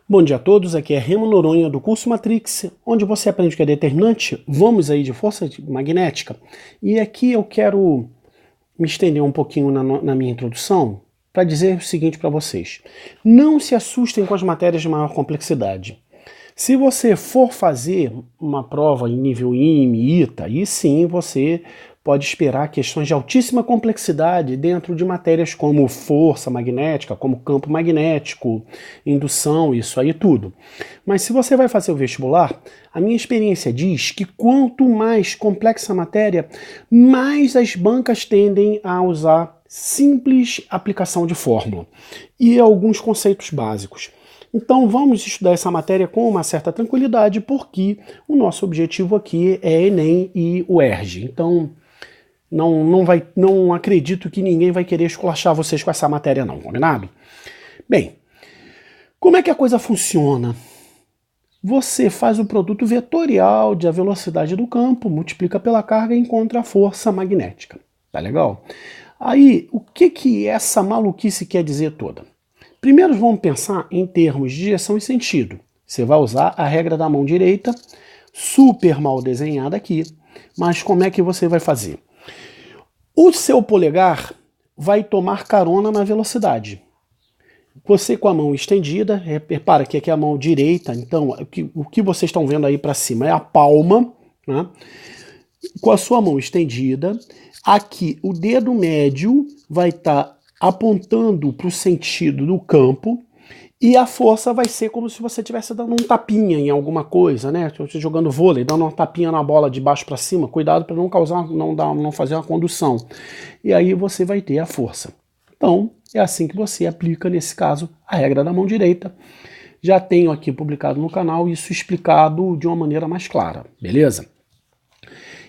Bom dia a todos, aqui é Remo Noronha do curso Matrix, onde você aprende o que é determinante. Vamos aí de força magnética. E aqui eu quero me estender um pouquinho na minha introdução para dizer o seguinte para vocês. Não se assustem com as matérias de maior complexidade. Se você for fazer uma prova em nível IME, ITA, aí sim você pode esperar questões de altíssima complexidade dentro de matérias como força magnética, como campo magnético, indução, isso aí tudo. Mas se você vai fazer o vestibular, a minha experiência diz que quanto mais complexa a matéria, mais as bancas tendem a usar simples aplicação de fórmula e alguns conceitos básicos. Então vamos estudar essa matéria com uma certa tranquilidade, porque o nosso objetivo aqui é Enem e UERJ. Então não acredito que ninguém vai querer esculachar vocês com essa matéria não, combinado? Bem, como é que a coisa funciona? Você faz o produto vetorial da velocidade do campo, multiplica pela carga e encontra a força magnética. Tá legal? Aí, o que essa maluquice quer dizer toda? Primeiro vamos pensar em termos de direção e sentido. Você vai usar a regra da mão direita, super mal desenhada aqui, mas como é que você vai fazer? O seu polegar vai tomar carona na velocidade. Você com a mão estendida, repara que aqui é a mão direita, então o que vocês estão vendo aí para cima é a palma, né? Com a sua mão estendida, aqui o dedo médio vai estar apontando para o sentido do campo e a força vai ser como se você estivesse dando um tapinha em alguma coisa, né? Você jogando vôlei, dando uma tapinha na bola de baixo para cima, cuidado para não fazer uma condução. E aí você vai ter a força. Então, é assim que você aplica, nesse caso, a regra da mão direita. Já tenho aqui publicado no canal isso explicado de uma maneira mais clara, beleza?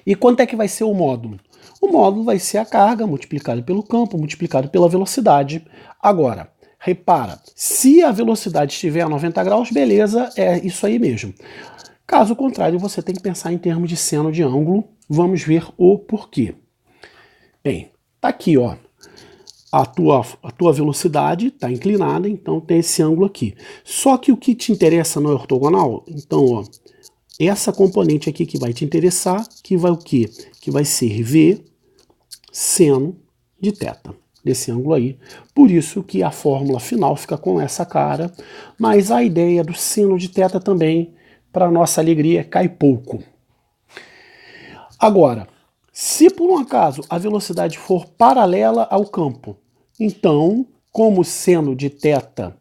E quanto é que vai ser o módulo? O módulo vai ser a carga multiplicado pelo campo, multiplicado pela velocidade. Agora, repara, se a velocidade estiver a 90 graus, beleza, é isso aí mesmo. Caso contrário, você tem que pensar em termos de seno de ângulo. Vamos ver o porquê. Bem, tá aqui, ó. A tua velocidade está inclinada, então tem esse ângulo aqui. Só que o que te interessa não é ortogonal? Então, ó, essa componente aqui que vai te interessar, que vai o quê? Que vai ser V seno de θ, desse ângulo aí. Por isso que a fórmula final fica com essa cara, mas a ideia do seno de θ também, para nossa alegria, cai pouco. Agora, se por um acaso a velocidade for paralela ao campo, então, como seno de θ,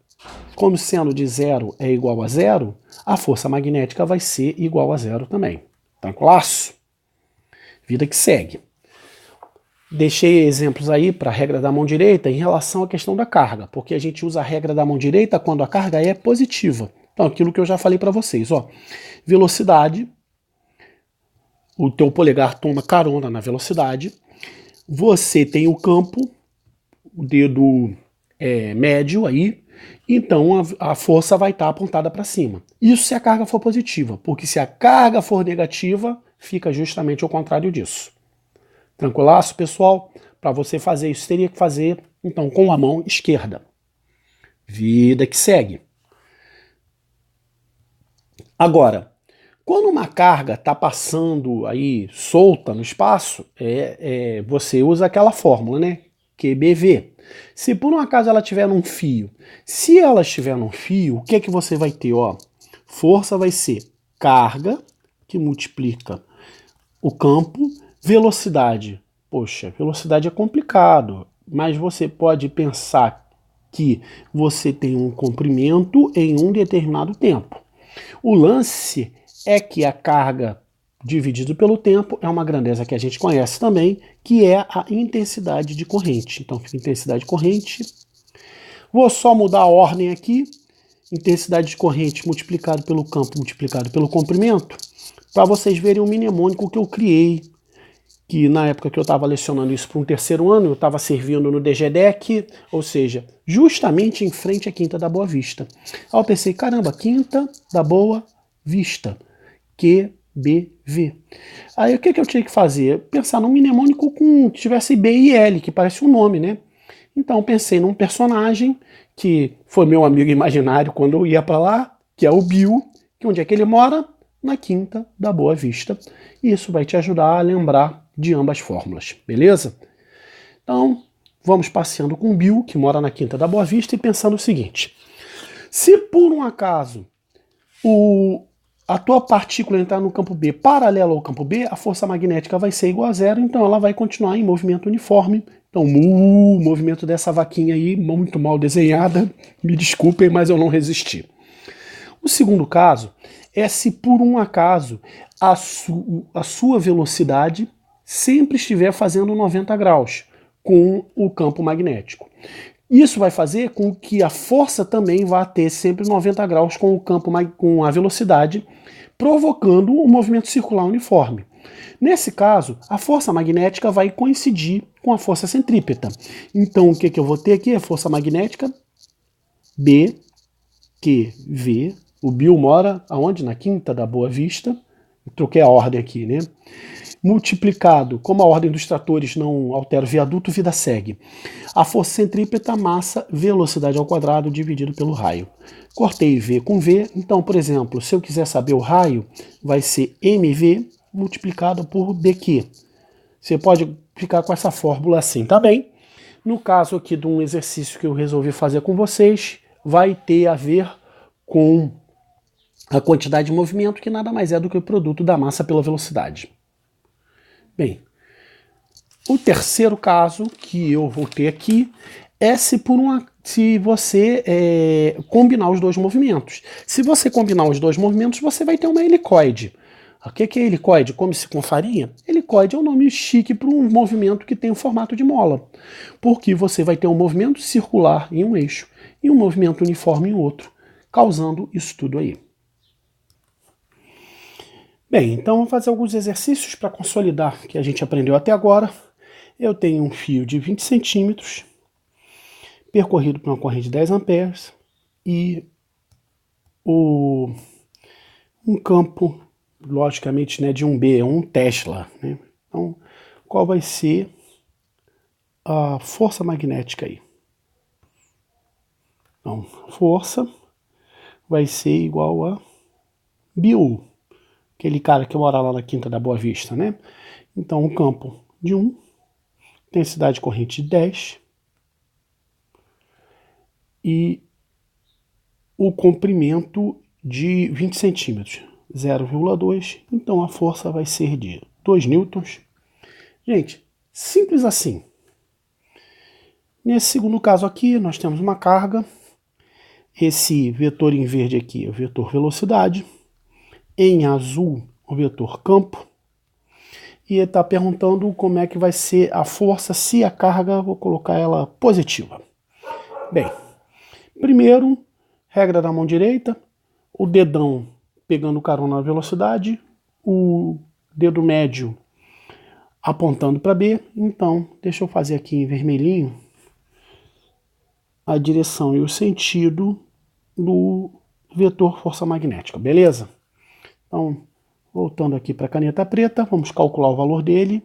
como seno de zero é igual a zero, a força magnética vai ser igual a zero também. Tranquilaço? Vida que segue. Deixei exemplos aí para a regra da mão direita em relação à questão da carga, porque a gente usa a regra da mão direita quando a carga é positiva. Então, aquilo que eu já falei para vocês, ó, velocidade, o teu polegar toma carona na velocidade, você tem o campo, o dedo médio aí, então a força vai estar apontada para cima. Isso se a carga for positiva, porque se a carga for negativa, fica justamente o contrário disso. Tranquilaço, pessoal? Para você fazer isso, teria que fazer, então, com a mão esquerda. Vida que segue. Agora, quando uma carga está passando aí solta no espaço, você usa aquela fórmula, né? QBV. Se por um acaso ela estiver num fio, se ela estiver num fio, o que é que você vai ter? Ó, força vai ser carga, que multiplica o campo, velocidade. Poxa, velocidade é complicado, mas você pode pensar que você tem um comprimento em um determinado tempo. O lance é que a carga dividido pelo tempo é uma grandeza que a gente conhece também, que é a intensidade de corrente. Então fica intensidade de corrente. Vou só mudar a ordem aqui. Intensidade de corrente multiplicado pelo campo multiplicado pelo comprimento, para vocês verem o mnemônico que eu criei, que na época que eu estava lecionando isso para um terceiro ano, eu estava servindo no DGDEC, ou seja, justamente em frente à Quinta da Boa Vista. Aí eu pensei, caramba, Quinta da Boa Vista, QBV. Aí o que eu tinha que fazer? Pensar num mnemônico que tivesse B e L, que parece um nome, né? Então pensei num personagem que foi meu amigo imaginário quando eu ia para lá, que é o Bill, que onde é que ele mora? Na Quinta da Boa Vista. E isso vai te ajudar a lembrar de ambas fórmulas, beleza? Então, vamos passeando com o Bill, que mora na Quinta da Boa Vista, e pensando o seguinte: se por um acaso a tua partícula entrar no campo B paralelo ao campo B, a força magnética vai ser igual a zero, então ela vai continuar em movimento uniforme. Então, o movimento dessa vaquinha aí, muito mal desenhada, me desculpem, mas eu não resisti. O segundo caso é se por um acaso a sua velocidade sempre estiver fazendo 90 graus com o campo magnético. Isso vai fazer com que a força também vá ter sempre 90 graus com o campo, com a velocidade, provocando um movimento circular uniforme. Nesse caso, a força magnética vai coincidir com a força centrípeta. Então, o que eu vou ter aqui? A força magnética BQV. O Bill mora aonde? Na Quinta da Boa Vista. Eu troquei a ordem aqui, né? Multiplicado, como a ordem dos tratores não altera o viaduto, vida segue. A força centrípeta, massa, velocidade ao quadrado dividido pelo raio. Cortei V com V, então, por exemplo, se eu quiser saber o raio, vai ser mV multiplicado por dq. Você pode ficar com essa fórmula assim, tá bem? No caso aqui de um exercício que eu resolvi fazer com vocês, vai ter a ver com a quantidade de movimento, que nada mais é do que o produto da massa pela velocidade. Bem, o terceiro caso que eu vou ter aqui é se você combinar os dois movimentos. Se você combinar os dois movimentos, você vai ter uma helicoide. O que é helicoide? Come-se com farinha? Helicoide é um nome chique para um movimento que tem o formato de mola, porque você vai ter um movimento circular em um eixo e um movimento uniforme em outro, causando isso tudo aí. Bem, então vamos fazer alguns exercícios para consolidar o que a gente aprendeu até agora. Eu tenho um fio de 20 centímetros, percorrido por uma corrente de 10 amperes, e um campo, logicamente, né, de 1B, um Tesla. Né? Então, qual vai ser a força magnética aí? Então, força vai ser igual a Bill, aquele cara que mora lá na Quinta da Boa Vista, né? Então, um campo de 1, intensidade de corrente de 10, e o comprimento de 20 centímetros, 0,2. Então, a força vai ser de 2 newtons. Gente, simples assim. Nesse segundo caso aqui, nós temos uma carga. Esse vetor em verde aqui é o vetor velocidade. Em azul, o vetor campo. E ele está perguntando como é que vai ser a força se a carga, vou colocar ela positiva. Bem, primeiro, regra da mão direita, o dedão pegando carona na velocidade, o dedo médio apontando para B. Então, deixa eu fazer aqui em vermelhinho a direção e o sentido do vetor força magnética, beleza? Então, voltando aqui para a caneta preta, vamos calcular o valor dele.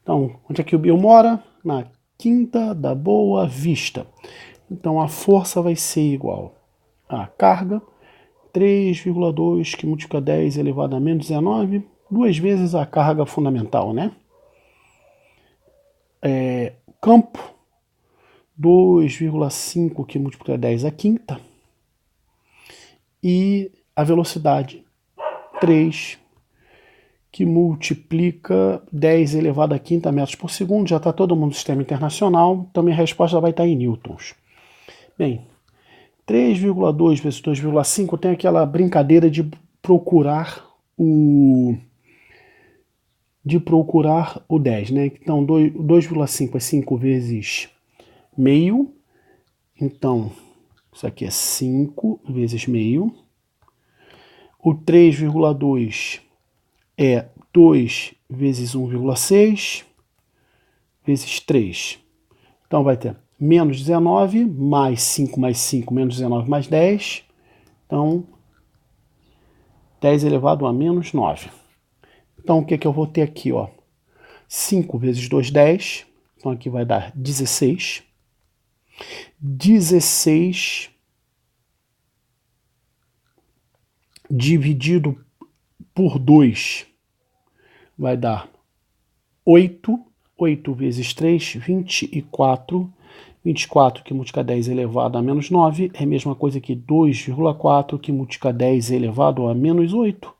Então, onde é que o Bill mora? Na Quinta da Boa Vista. Então, a força vai ser igual a carga, 3,2 que multiplica 10 elevado a menos 19, 2 vezes a carga fundamental, né? Campo, 2,5 que multiplica 10 a quinta. E a velocidade, 3 que multiplica 10 elevado a quinta metros por segundo. Já está todo mundo no sistema internacional, então minha resposta vai estar em newtons. Bem, 3,2 vezes 2,5 tem aquela brincadeira de procurar o 10, né? Então 2,5 é 5 vezes meio. Então isso aqui é 5 vezes meio. O 3,2 é 2 vezes 1,6 vezes 3. Então vai ter menos 19, mais 5 mais 5, menos 19 mais 10. Então, 10 elevado a menos 9. Então, o que eu vou ter aqui? Ó? 5 vezes 2, 10. Então, aqui vai dar 16. 16 dividido por 2 vai dar 8. 8 vezes 3, 24. 24 que multiplica 10 elevado a menos 9 é a mesma coisa que 2,4 que multiplica 10 elevado a menos 8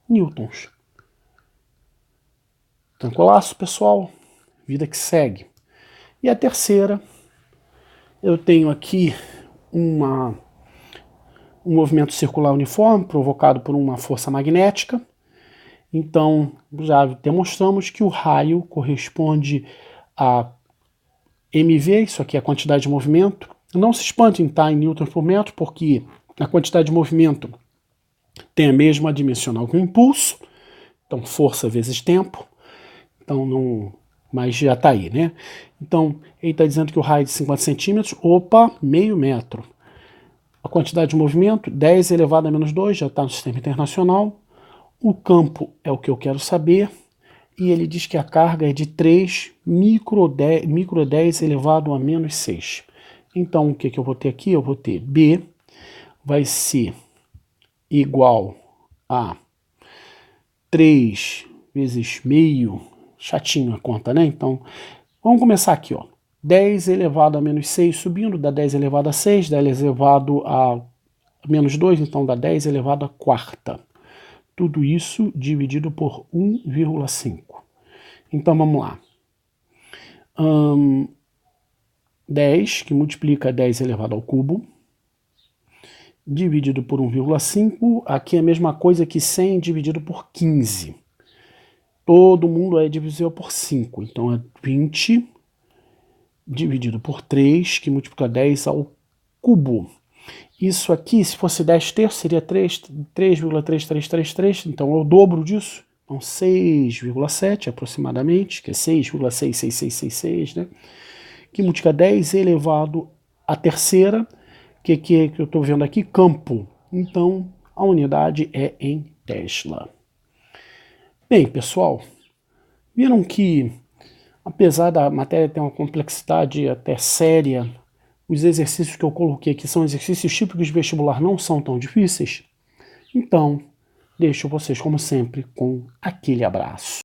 newtons. Tranquilaço, pessoal? Vida que segue. E a terceira, eu tenho aqui um movimento circular uniforme provocado por uma força magnética. Então, já demonstramos que o raio corresponde a mv, isso aqui é a quantidade de movimento. Não se espantem, tá, em newtons por metro, porque a quantidade de movimento tem a mesma dimensional que o impulso, então força vezes tempo, então não, mas já está aí, né? Então, ele está dizendo que o raio é de 50 centímetros, opa, meio metro. A quantidade de movimento, 10 elevado a menos 2, já está no sistema internacional. O campo é o que eu quero saber, e ele diz que a carga é de 3 micro 10 elevado a menos 6. Então, o que eu vou ter aqui? Eu vou ter B vai ser igual a 3 vezes meio, chatinho a conta, né? Então, vamos começar aqui, ó. 10 elevado a menos 6 subindo, dá 10 elevado a 6, 10 elevado a menos 2, então dá 10 elevado a quarta. Tudo isso dividido por 1,5. Então, vamos lá. 10, que multiplica 10 elevado ao cubo, dividido por 1,5, aqui é a mesma coisa que 100 dividido por 15. Todo mundo é divisível por 5, então é 20 dividido por 3, que multiplica 10 ao cubo. Isso aqui, se fosse 10 terços, seria 3,3333, então é o dobro disso. Então 6,7 aproximadamente, que é 6,66666, né? Que multiplica 10 elevado à terceira, que eu estou vendo aqui, campo. Então, a unidade é em Tesla. Bem, pessoal, viram que, apesar da matéria ter uma complexidade até séria, os exercícios que eu coloquei aqui são exercícios típicos de vestibular, não são tão difíceis? Então, deixo vocês, como sempre, com aquele abraço.